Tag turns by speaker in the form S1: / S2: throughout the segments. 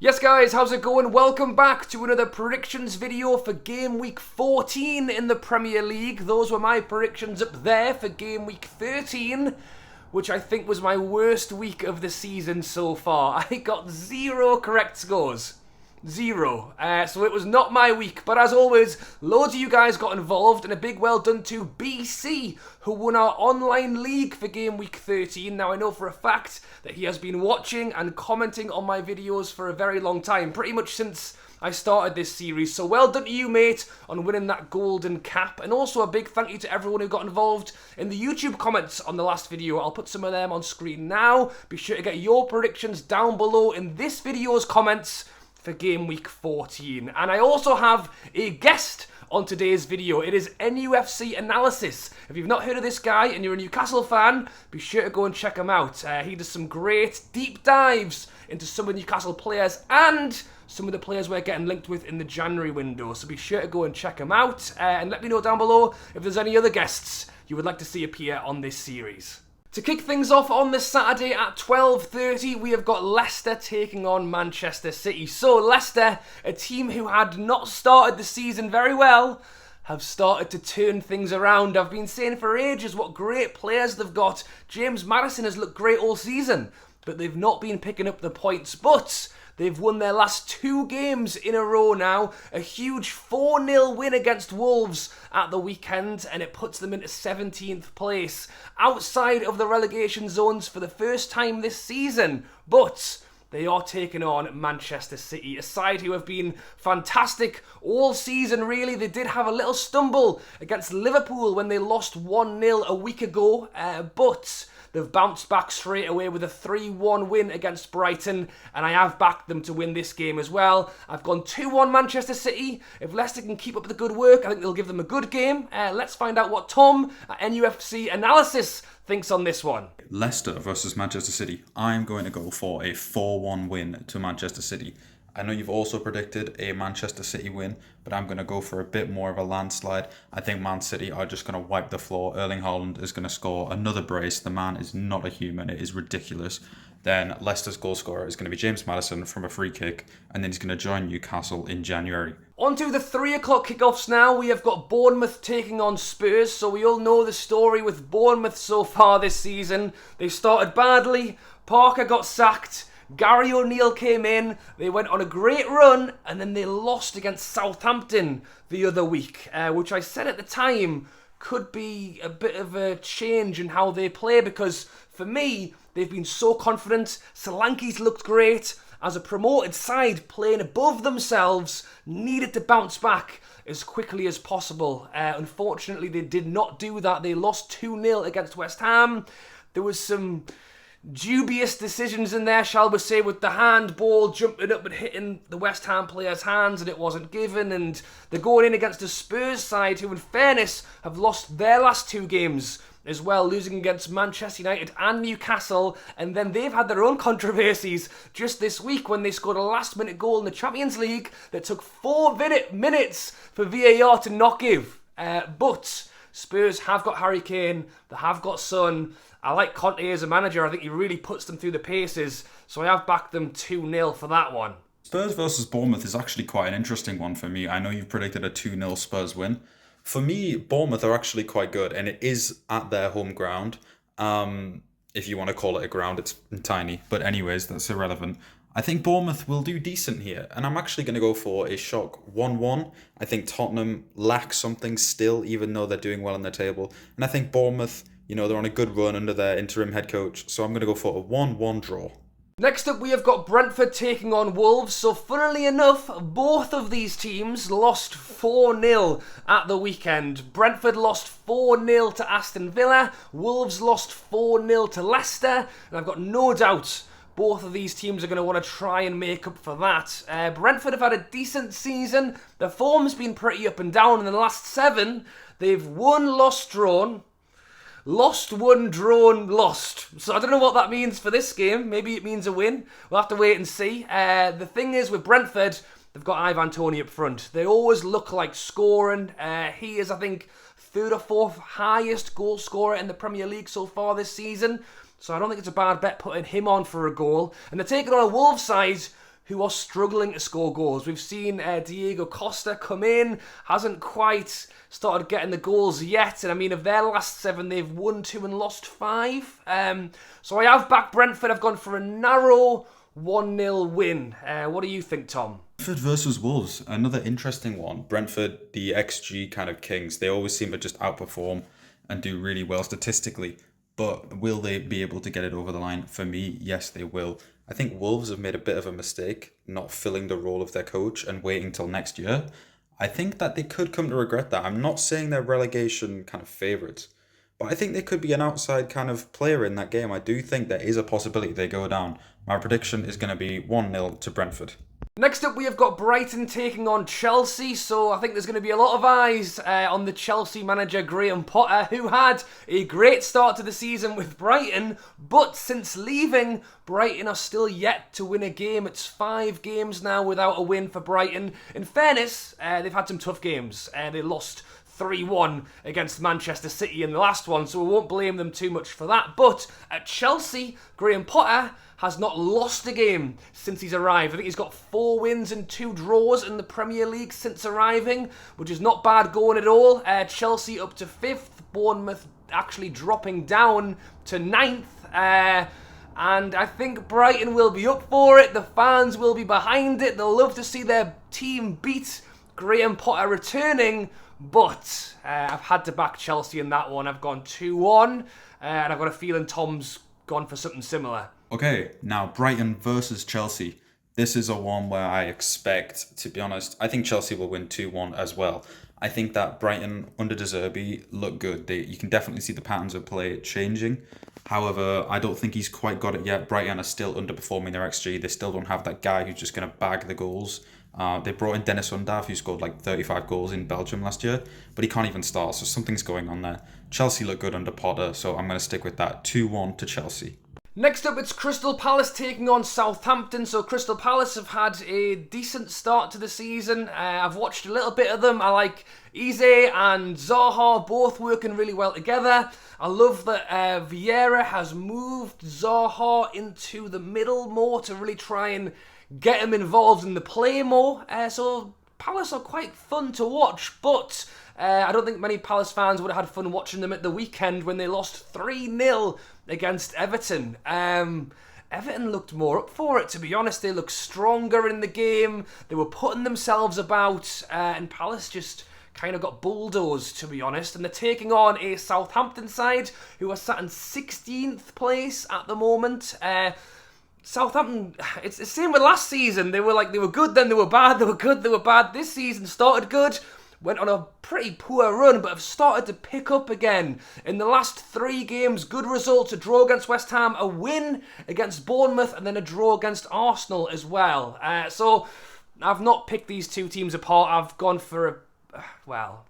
S1: Yes guys, how's it going? Welcome back to another predictions video for game week 14 in the Premier League. Those were my predictions up there for game week 13, which I think was my worst week of the season so far. I got 0 correct scores. 0. So it was not my week, but as always, loads of you guys got involved, and a big well done to BC, who won our online league for game week 13. Now I know for a fact that he has been watching and commenting on my videos for a very long time, pretty much since I started this series. So well done to you, mate, on winning that golden cap. And also a big thank you to everyone who got involved in the YouTube comments on the last video. I'll put some of them on screen now. Be sure to get your predictions down below in this video's comments for game week 14. And I also have a guest on today's video. It is NUFC Analysis. If you've not heard of this guy and you're a Newcastle fan, be sure to go and check him out. He does some great deep dives into some of the Newcastle players and some of the players we're getting linked with in the January window. So be sure to go and check him out. And let me know down below if there's any other guests you would like to see appear on this series. To kick things off on this Saturday at 12:30, we have got Leicester taking on Manchester City. So Leicester, a team who had not started the season very well, have started to turn things around. I've been saying for ages what great players they've got. James Maddison has looked great all season, but they've not been picking up the points. But they've won their last 2 games in a row now. A huge 4-0 win against Wolves at the weekend, and it puts them into 17th place, outside of the relegation zones for the first time this season. But they are taking on Manchester City, a side who have been fantastic all season, really. They did have a little stumble against Liverpool when they lost 1-0 a week ago, but they've bounced back straight away with a 3-1 win against Brighton, and I have backed them to win this game as well. I've gone 2-1 Manchester City. If Leicester can keep up the good work, I think they'll give them a good game. Let's find out what Tom at NUFC Analysis thinks on this one.
S2: Leicester versus Manchester City. I'm going to go for a 4-1 win to Manchester City. I know you've also predicted a Manchester City win, but I'm going to go for a bit more of a landslide. I think Man City are just going to wipe the floor. Erling Haaland is going to score another brace. The man is not a human. It is ridiculous. Then Leicester's goal scorer is going to be James Maddison from a free kick, and then he's going to join Newcastle in January.
S1: On to the 3 o'clock kickoffs now. We have got Bournemouth taking on Spurs. So we all know the story with Bournemouth so far this season. They started badly. Parker got sacked. Gary O'Neill came in, they went on a great run, and then they lost against Southampton the other week, which I said at the time could be a bit of a change in how they play, because for me, they've been so confident. Solanke's looked great. As a promoted side playing above themselves, needed to bounce back as quickly as possible. Unfortunately, they did not do that. They lost 2-0 against West Ham. There was some dubious decisions in there, shall we say, with the handball jumping up and hitting the West Ham player's hands, and it wasn't given. And they're going in against a Spurs side who, in fairness, have lost their last 2 games as well, losing against Manchester United and Newcastle. And then they've had their own controversies just this week when they scored a last-minute goal in the Champions League that took 4 minutes for VAR to not give. But Spurs have got Harry Kane, they have got Son. I like Conte as a manager. I think he really puts them through the paces. So I have backed them 2-0 for that one.
S2: Spurs versus Bournemouth is actually quite an interesting one for me. I know you've predicted a 2-0 Spurs win. For me, Bournemouth are actually quite good, and it is at their home ground. If you want to call it a ground, it's tiny. But anyways, that's irrelevant. I think Bournemouth will do decent here, and I'm actually going to go for a shock 1-1. I think Tottenham lack something still, even though they're doing well on the table. And I think Bournemouth, you know, they're on a good run under their interim head coach, so I'm going to go for a 1-1 draw.
S1: Next up, we have got Brentford taking on Wolves. So funnily enough, both of these teams lost 4-0 at the weekend. Brentford lost 4-0 to Aston Villa. Wolves lost 4-0 to Leicester. And I've got no doubt both of these teams are going to want to try and make up for that. Brentford have had a decent season. Their form's been pretty up and down. In the last 7, they've won, lost, drawn. Lost, won, drawn, lost. So I don't know what that means for this game. Maybe it means a win. We'll have to wait and see. The thing is with Brentford, they've got Ivan Toney up front. They always look like scoring. He is, I think, 3rd or 4th highest goal scorer in the Premier League so far this season. So I don't think it's a bad bet putting him on for a goal. And they're taking on a Wolves side who are struggling to score goals. We've seen Diego Costa come in, hasn't quite started getting the goals yet. And I mean, of their last 7, they've won 2 and lost 5. So I have backed Brentford. I've gone for a narrow 1-0 win. What do you think, Tom?
S2: Brentford versus Wolves, another interesting one. Brentford, the XG kind of kings, they always seem to just outperform and do really well statistically. But will they be able to get it over the line? For me, yes, they will. I think Wolves have made a bit of a mistake not filling the role of their coach and waiting till next year. I think that they could come to regret that. I'm not saying they're relegation kind of favourites, but I think they could be an outside kind of player in that game. I do think there is a possibility they go down. My prediction is going to be 1-0 to Brentford.
S1: Next up, we have got Brighton taking on Chelsea, so I think there's going to be a lot of eyes on the Chelsea manager Graham Potter, who had a great start to the season with Brighton, but since leaving, Brighton are still yet to win a game. It's 5 games now without a win for Brighton. In fairness, they've had some tough games. They lost 3-1 against Manchester City in the last one, so we won't blame them too much for that. But at Chelsea, Graham Potter has not lost a game since he's arrived. I think he's got 4 wins and 2 draws in the Premier League since arriving, which is not bad going at all. Chelsea up to 5th, Bournemouth actually dropping down to 9th. And I think Brighton will be up for it. The fans will be behind it. They'll love to see their team beat Graham Potter returning. But I've had to back Chelsea in that one. I've gone 2-1. And I've got a feeling Tom's gone for something similar.
S2: Okay, now Brighton versus Chelsea. This is a one where I expect, to be honest, I think Chelsea will win 2-1 as well. I think that Brighton under De Zerbi look good. You can definitely see the patterns of play changing. However, I don't think he's quite got it yet. Brighton are still underperforming their XG. They still don't have that guy who's just going to bag the goals. They brought in Dennis Undav, who scored like 35 goals in Belgium last year, but he can't even start, so something's going on there. Chelsea look good under Potter, so I'm going to stick with that. 2-1 to Chelsea.
S1: Next up, it's Crystal Palace taking on Southampton. So Crystal Palace have had a decent start to the season. I've watched a little bit of them. I like Eze and Zaha both working really well together. I love that Vieira has moved Zaha into the middle more to really try and get him involved in the play more. So Palace are quite fun to watch, but I don't think many Palace fans would have had fun watching them at the weekend when they lost 3-0 against Everton. Everton looked more up for it, to be honest. They looked stronger in the game. They were putting themselves about, and Palace just kind of got bulldozed, to be honest. And they're taking on a Southampton side who are sat in 16th place at the moment. Southampton, it's the same with last season. They were good, then they were bad, they were good, they were bad. This season started good, went on a pretty poor run, but have started to pick up again. In the last 3 games, good results: a draw against West Ham, a win against Bournemouth, and then a draw against Arsenal as well. So I've not picked these two teams apart. I've gone for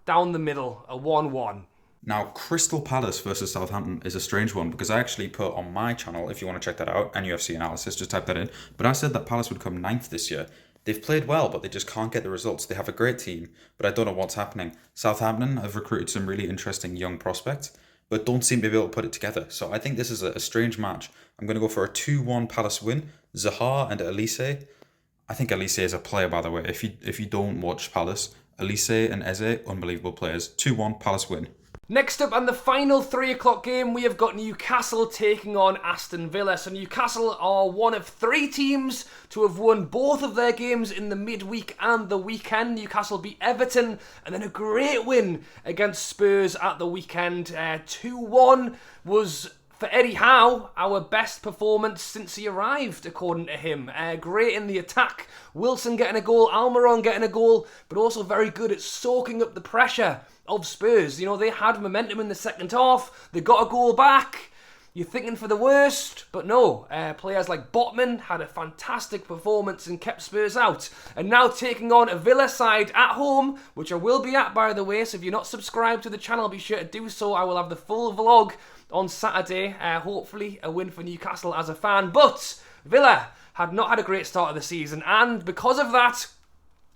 S1: down the middle, a 1-1.
S2: Now, Crystal Palace versus Southampton is a strange one because I actually put on my channel, if you want to check that out, NUFC Analysis, just type that in. But I said that Palace would come 9th this year. They've played well, but they just can't get the results. They have a great team, but I don't know what's happening. Southampton have recruited some really interesting young prospects, but don't seem to be able to put it together. So I think this is a strange match. I'm going to go for a 2-1 Palace win. Zaha and Elise. I think Elise is a player, by the way. If you don't watch Palace, Elise and Eze, unbelievable players. 2-1 Palace win.
S1: Next up, and the final 3 o'clock game, we have got Newcastle taking on Aston Villa. So Newcastle are one of 3 teams to have won both of their games in the midweek and the weekend. Newcastle beat Everton, and then a great win against Spurs at the weekend. 2-1 was, for Eddie Howe, our best performance since he arrived, according to him. Great in the attack. Wilson getting a goal, Almiron getting a goal, but also very good at soaking up the pressure of Spurs. You know, they had momentum in the second half. They got a goal back. You're thinking for the worst, but no. Players like Botman had a fantastic performance and kept Spurs out. And now taking on a Villa side at home, which I will be at, by the way. So if you're not subscribed to the channel, be sure to do so. I will have the full vlog on Saturday. Hopefully a win for Newcastle as a fan. But Villa had not had a great start of the season, and because of that,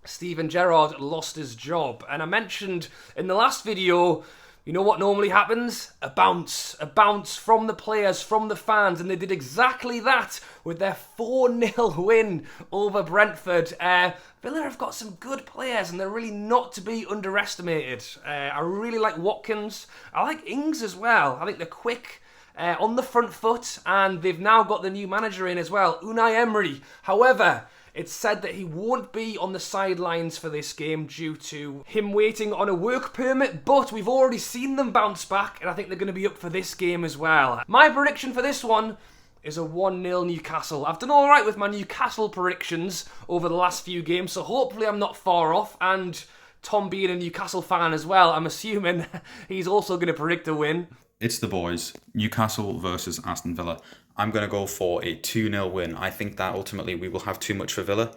S1: Steven Gerrard lost his job. And I mentioned in the last video, You know what normally happens? A bounce from the players, from the fans, and they did exactly that with their 4-0 win over Brentford. Villa have got some good players, and they're really not to be underestimated. I really like Watkins. I like Ings as well. I think they're quick, on the front foot, and they've now got the new manager in as well, Unai Emery. However, it's said that he won't be on the sidelines for this game due to him waiting on a work permit, but we've already seen them bounce back, and I think they're going to be up for this game as well. My prediction for this one is a 1-0 Newcastle. I've done alright with my Newcastle predictions over the last few games, so hopefully I'm not far off, and Tom being a Newcastle fan as well, I'm assuming he's also going to predict a win.
S2: It's the boys. Newcastle versus Aston Villa. I'm going to go for a 2-0 win. I think that ultimately we will have too much for Villa.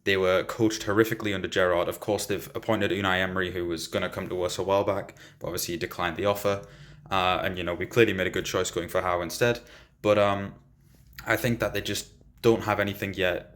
S2: They were coached horrifically under Gerrard. Of course, they've appointed Unai Emery, who was going to come to us a while back, but obviously he declined the offer. And, we clearly made a good choice going for Howe instead. But I think that they just don't have anything yet.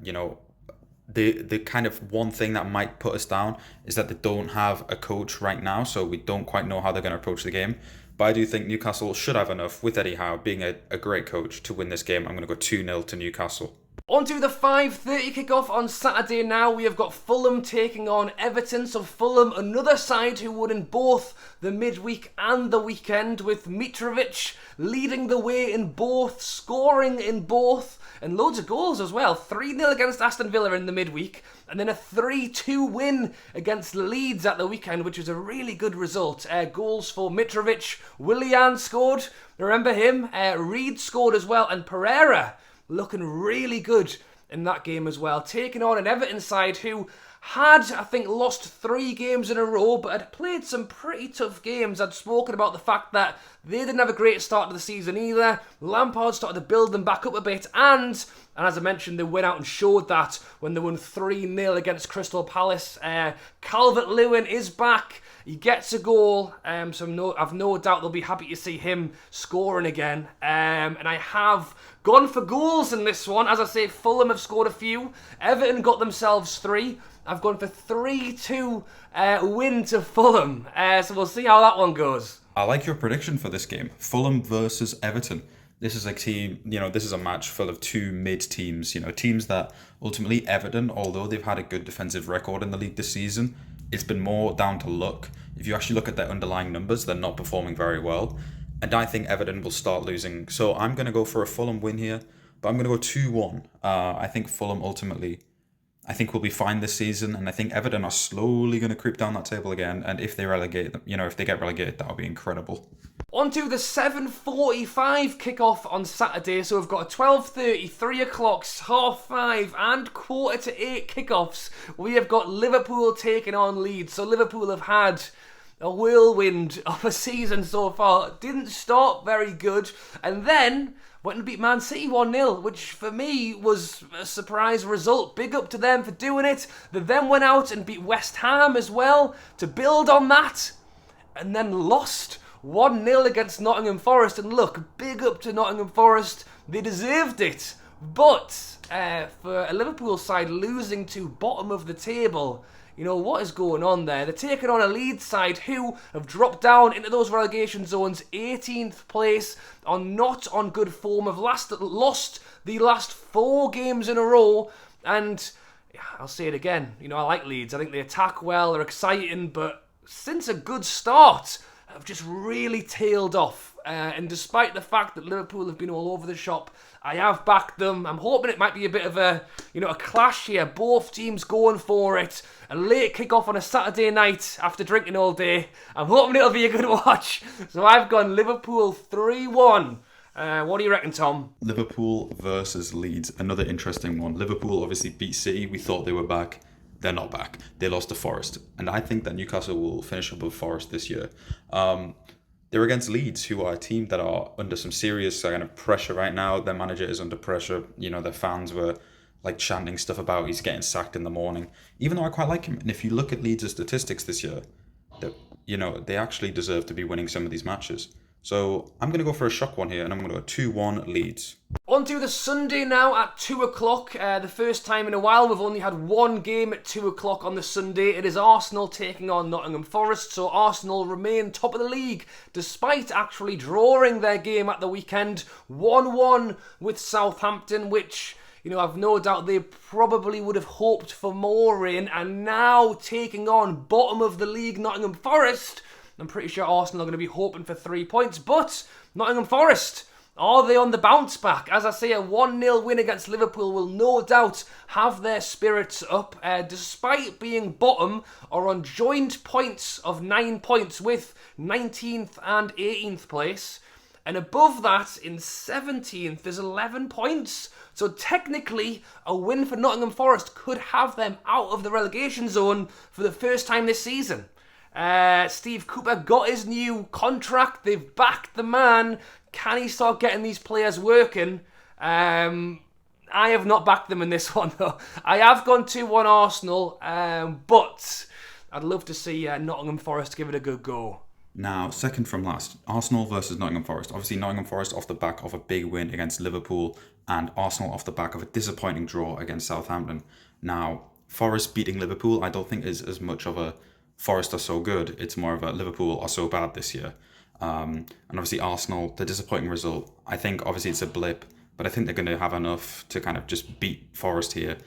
S2: The kind of one thing that might put us down is that they don't have a coach right now, so we don't quite know how they're going to approach the game. But I do think Newcastle should have enough, with Eddie Howe being a great coach, to win this game. I'm going to go 2-0 to Newcastle.
S1: On to the 5:30 kickoff on Saturday now. We have got Fulham taking on Everton. So Fulham, another side who won in both the midweek and the weekend, with Mitrovic leading the way in both, scoring in both, and loads of goals as well. 3-0 against Aston Villa in the midweek, and then a 3-2 win against Leeds at the weekend, which was a really good result. Goals for Mitrovic. Willian scored. Remember him? Reed scored as well, and Pereira looking really good in that game as well. Taking on an Everton side who had, I think, lost 3 games in a row, but had played some pretty tough games. I'd spoken about the fact that they didn't have a great start to the season either. Lampard started to build them back up a bit, and as I mentioned, they went out and showed that when they won 3-0 against Crystal Palace. Calvert-Lewin is back. He gets a goal, so I've no doubt they'll be happy to see him scoring again. And I have gone for goals in this one. As I say, Fulham have scored a few. Everton got themselves 3. I've gone for 3-2 win to Fulham. So we'll see how that one goes.
S2: I like your prediction for this game. Fulham versus Everton. This is a team, this is a match full of 2 mid teams, teams that ultimately Everton, although they've had a good defensive record in the league this season, it's been more down to luck. If you actually look at their underlying numbers, they're not performing very well. And I think Everton will start losing. So I'm going to go for a Fulham win here, but I'm going to go 2-1. I think Fulham ultimately, will be fine this season. And I think Everton are slowly going to creep down that table again. And if they relegate them, if they get relegated, that would be incredible.
S1: On to the 7:45 kickoff on Saturday. So we've got a 12:30, 3 o'clock, 5:30 and 7:45 kickoffs. We have got Liverpool taking on Leeds. So Liverpool have had a whirlwind of a season so far. Didn't start very good, and then went and beat Man City 1-0, which for me was a surprise result. Big up to them for doing it. They then went out and beat West Ham as well to build on that, and then lost 1-0 against Nottingham Forest. And look, big up to Nottingham Forest. They deserved it. But for a Liverpool side losing to bottom of the table, what is going on there? They're taking on a Leeds side who have dropped down into those relegation zones, 18th place, are not on good form, have lost the last 4 games in a row, and I'll say it again, I like Leeds. I think they attack well, they're exciting, but since a good start, have just really tailed off. And despite the fact that Liverpool have been all over the shop, I have backed them. I'm hoping it might be a bit of a clash here. Both teams going for it. A late kick-off on a Saturday night after drinking all day. I'm hoping it'll be a good watch. So I've gone Liverpool 3-1. What do you reckon, Tom?
S2: Liverpool versus Leeds. Another interesting one. Liverpool obviously beat City. We thought they were back. They're not back. They lost to Forest. And I think that Newcastle will finish above Forest this year. They're against Leeds, who are a team that are under some serious kind of pressure right now. Their manager is under pressure. Their fans were chanting stuff about he's getting sacked in the morning. Even though I quite like him. And if you look at Leeds' statistics this year, they actually deserve to be winning some of these matches. So I'm going to go for a shock one here, and I'm going to go 2-1 Leeds.
S1: On to the Sunday now at 2 o'clock. The first time in a while we've only had one game at 2 o'clock on the Sunday. It is Arsenal taking on Nottingham Forest. So Arsenal remain top of the league despite actually drawing their game at the weekend 1-1 with Southampton, which, you know, I've no doubt they probably would have hoped for more in. And now taking on bottom of the league Nottingham Forest, I'm pretty sure Arsenal are going to be hoping for 3 points. But Nottingham Forest, are they on the bounce back? As I say, a 1-0 win against Liverpool will no doubt have their spirits up. Despite being bottom, are on joint points of 9 points with 19th and 18th place. And above that, in 17th, there's 11 points. So technically, a win for Nottingham Forest could have them out of the relegation zone for the first time this season. Steve Cooper got his new contract. They've backed the man. Can he start getting these players working? I have not backed them in this one, though. I have gone 2-1 Arsenal, but I'd love to see Nottingham Forest give it a good go.
S2: Now, second from last, Arsenal versus Nottingham Forest. Obviously, Nottingham Forest off the back of a big win against Liverpool, and Arsenal off the back of a disappointing draw against Southampton. Now, Forest beating Liverpool, I don't think is as much of a Forest are so good. It's more of a Liverpool are so bad this year. And obviously Arsenal, the disappointing result. I think obviously it's a blip, but I think they're going to have enough to kind of just beat Forest here.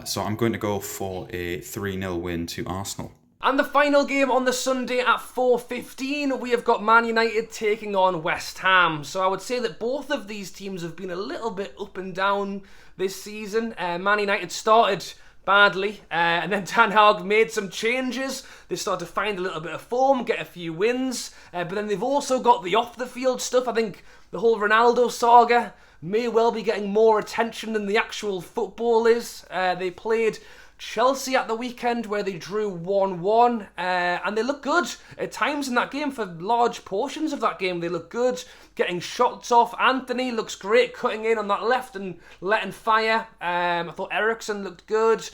S2: So I'm going to go for a 3-0 win to Arsenal.
S1: And the final game on the Sunday at 4:15, we have got Man United taking on West Ham. So I would say that both of these teams have been a little bit up and down this season. Man United started badly, and then Ten Hag made some changes. They started to find a little bit of form, get a few wins, but then they've also got the off-the-field stuff. I think the whole Ronaldo saga may well be getting more attention than the actual football is. They played Chelsea at the weekend where they drew 1-1, and they look good at times in that game. For large portions of that game they look good, getting shots off. Anthony looks great cutting in on that left and letting fire. I thought Eriksen looked good.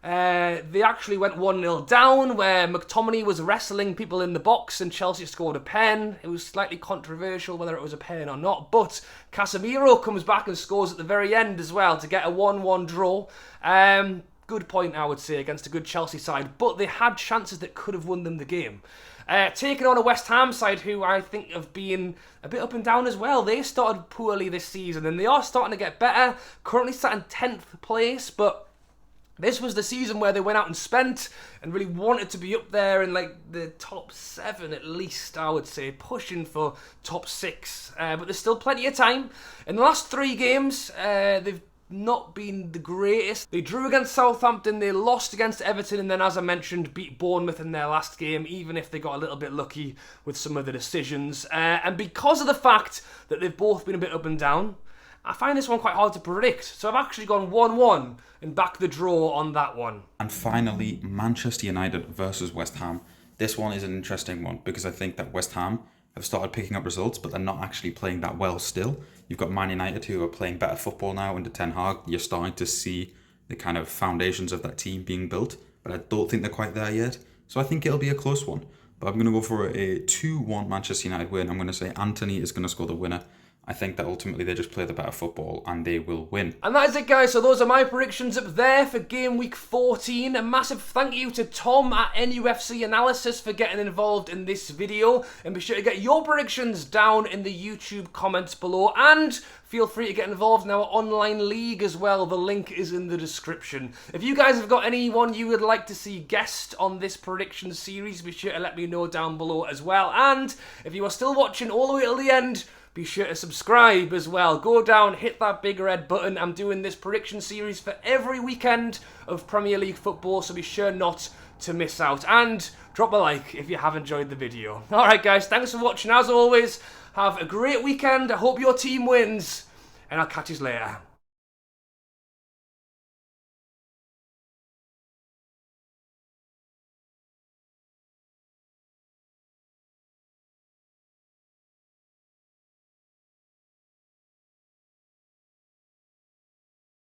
S1: They actually went 1-0 down where McTominay was wrestling people in the box and Chelsea scored a pen. It was slightly controversial whether it was a pen or not, but Casemiro comes back and scores at the very end as well to get a 1-1 draw. Good point, I would say, against a good Chelsea side, but they had chances that could have won them the game. Taking on a West Ham side who I think have been a bit up and down as well. They started poorly this season and they are starting to get better. Currently sat in 10th place, but this was the season where they went out and spent and really wanted to be up there in like the top 7 at least, I would say, pushing for top 6. But there's still plenty of time. In the last 3 games, they've not been the greatest. They drew against Southampton, they lost against Everton, and then, as I mentioned, beat Bournemouth in their last game, even if they got a little bit lucky with some of the decisions. And because of the fact that they've both been a bit up and down, I find this one quite hard to predict. So I've actually gone 1-1 and back the draw on that one.
S2: And finally, Manchester United versus West Ham. This one is an interesting one because I think that West Ham have started picking up results, but they're not actually playing that well still. You've got Man United who are playing better football now under Ten Hag. You're starting to see the kind of foundations of that team being built, but I don't think they're quite there yet. So I think it'll be a close one. But I'm going to go for a 2-1 Manchester United win. I'm going to say Anthony is going to score the winner. I think that ultimately they just play the better football and they will win.
S1: And that is it, guys. So those are my predictions up there for game week 14. A massive thank you to Tom at NUFC Analysis for getting involved in this video. And be sure to get your predictions down in the YouTube comments below. And feel free to get involved in our online league as well. The link is in the description. If you guys have got anyone you would like to see guest on this prediction series, be sure to let me know down below as well. And if you are still watching all the way till the end, be sure to subscribe as well. Go down, hit that big red button. I'm doing this prediction series for every weekend of Premier League football, so be sure not to miss out. And drop a like if you have enjoyed the video. Alright guys, thanks for watching as always. Have a great weekend. I hope your team wins. And I'll catch you later.